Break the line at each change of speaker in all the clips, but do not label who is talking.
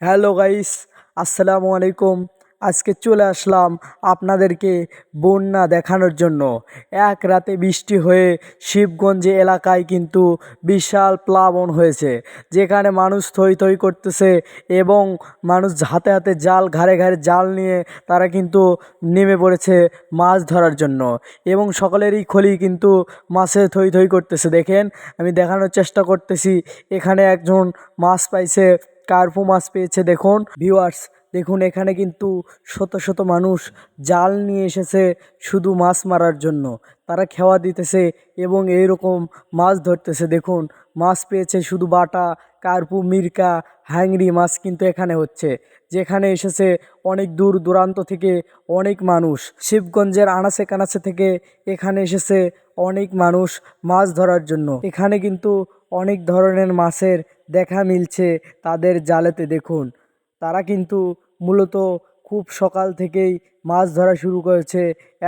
Hello guys, আসসালামু আলাইকুম। আজকে চলে আসলাম আপনাদেরকে বন্যা দেখানোর জন্য। এক রাতে বৃষ্টি হয়ে শিবগঞ্জ এলাকায় কিন্তু বিশাল প্লাবন হয়েছে, যেখানে মানুষ থই থই করতেছে এবং মানুষ হাতে হাতে জাল, ঘাড়ে ঘাড়ে জাল নিয়ে তারা কিন্তু নেমে পড়েছে মাছ ধরার জন্য এবং সকলেরই খলি কিন্তু মাছে থই থই করতেছে। দেখেন, আমি দেখানোর চেষ্টা করতেছি। এখানে একজন মাছ পাইছে, কার্পু মাছ পেয়েছে। দেখুন ভিউয়ার্স, দেখুন এখানে কিন্তু শত শত মানুষ জাল নিয়ে এসেছে শুধু মাছ মারার জন্য। তারা খেওয়া দিতেছে এবং এইরকম মাছ ধরতেছে। দেখুন, মাছ পেয়েছে শুধু বাটা, কার্পু, মিরকা, হ্যাংরি মাছ কিন্তু এখানে হচ্ছে, যেখানে এসেছে অনেক দূর দূরান্ত থেকে অনেক মানুষ। শিবগঞ্জের আনাচে কানাচে থেকে এখানে এসেছে অনেক মানুষ মাছ ধরার জন্য। এখানে কিন্তু অনেক ধরনের মাছের দেখা মিলছে তাদের জালেতে। দেখুন, তারা কিন্তু মূলত খুব সকাল থেকেই মাছ ধরা শুরু করেছে।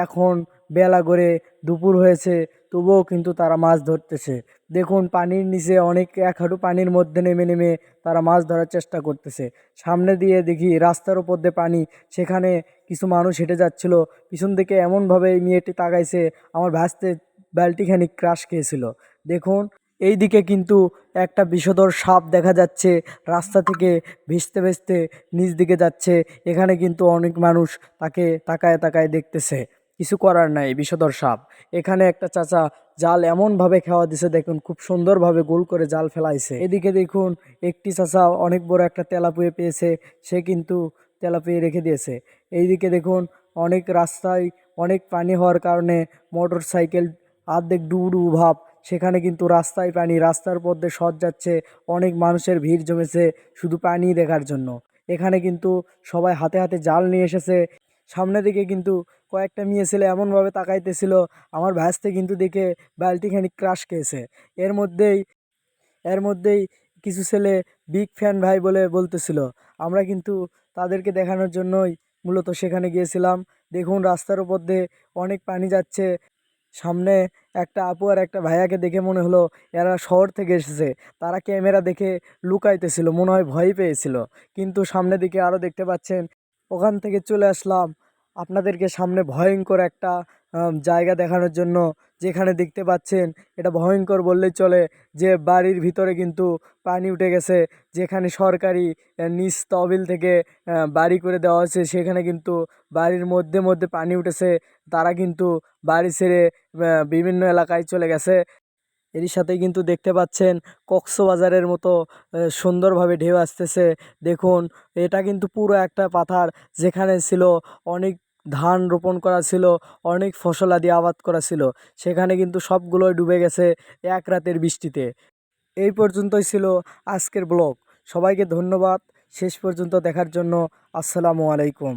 এখন বেলা করে দুপুর হয়েছে, তবুও কিন্তু তারা মাছ ধরতেছে। দেখুন, পানির নিচে অনেক এক হাঁটু পানির মধ্যে নেমে নেমে তারা মাছ ধরার চেষ্টা করতেছে। সামনে দিয়ে দেখি রাস্তার উপর দিয়ে পানি, সেখানে কিছু মানুষ হেঁটে যাচ্ছিল। পিছন থেকে এমনভাবে এই মেয়েটি তাকাইছে, আমার ভাসতে বালতিখানি ক্রাশ খেয়েছিল। দেখুন, এই দিকে কিন্তু একটা বিষধর সাপ দেখা যাচ্ছে, রাস্তা থেকে ভেসতে ভেসতে নিচ দিকে যাচ্ছে। এখানে কিন্তু অনেক মানুষ তাকে তাকায় তাকায় দেখতেছে। কিছু করার নাই, বিষধর সাপ। এখানে একটা চাচা জাল এমনভাবে খেওয়া দিছে, দেখুন খুব সুন্দরভাবে গোল করে জাল ফেলাইছে। এদিকে দেখুন, একটি চাচা অনেক বড় একটা তেলাপুয়ে পেয়েছে, সে কিন্তু তেলাপুয়ে রেখে দিয়েছে। এইদিকে দেখুন, অনেক রাস্তায় অনেক পানি হওয়ার কারণে মোটর সাইকেল অর্ধেক ডুবু ডুবু ভাব, সেখানে কিন্তু রাস্তায় পানি, রাস্তার মধ্যে সৎ যাচ্ছে। অনেক মানুষের ভিড় জমেছে শুধু পানি দেখার জন্য। এখানে কিন্তু সবাই হাতে হাতে জাল নিয়ে এসেছে। সামনের দিকে কিন্তু কয়েকটা মেয়ে ছেলে এমনভাবে তাকাইতেছিল, আমার ভাসতে কিন্তু দেখে বালতিখানি ক্রাশ খেয়েছে। এর মধ্যেই এর মধ্যেই কিছু ছেলে বিগ ফ্যান ভাই বলে বলতেছিল। আমরা কিন্তু তাদেরকে দেখানোর জন্যই মূলত সেখানে গিয়েছিলাম। দেখুন, রাস্তার উপর দিয়ে অনেক পানি যাচ্ছে। সামনে একটা আপু আর একটা ভাইয়াকে দেখে মনে হলো এরা শহর থেকে এসেছে। তারা ক্যামেরা দেখে লুকাইতেছিল, মনে হয় ভয় পেয়েছিল। কিন্তু সামনে দিকে আরও দেখতে পাচ্ছেন, ওখান থেকে চলে আসলাম আপনাদেরকে সামনে ভয়ঙ্কর একটা জায়গা দেখানোর জন্য। যেখানে দেখতে পাচ্ছেন, এটা ভয়ঙ্কর বললেই চলে, যে বাড়ির ভিতরে কিন্তু পানি উঠে গেছে। যেখানে সরকারি নিজ তহবিল থেকে বাড়ি করে দেওয়া হয়েছে, সেখানে কিন্তু বাড়ির মধ্যে মধ্যে পানি উঠেছে। তারা কিন্তু বাড়ি ছেড়ে বিভিন্ন এলাকায় চলে গেছে। এরই সাথেই কিন্তু দেখতে পাচ্ছেন কক্সবাজারের মতো সুন্দরভাবে ঢেউ আসতেছে। দেখুন, এটা কিন্তু পুরো একটা পাথার, যেখানে ছিল অনেক ধান রোপণ করা ছিল, অনেক ফসলাদি আবাদ করা ছিল। সেখানে কিন্তু সবগুলোই ডুবে গেছে এক রাতের বৃষ্টিতে। এই পর্যন্তই ছিল আজকের ব্লগ। সবাইকে ধন্যবাদ শেষ পর্যন্ত দেখার জন্য। আসসালামু আলাইকুম।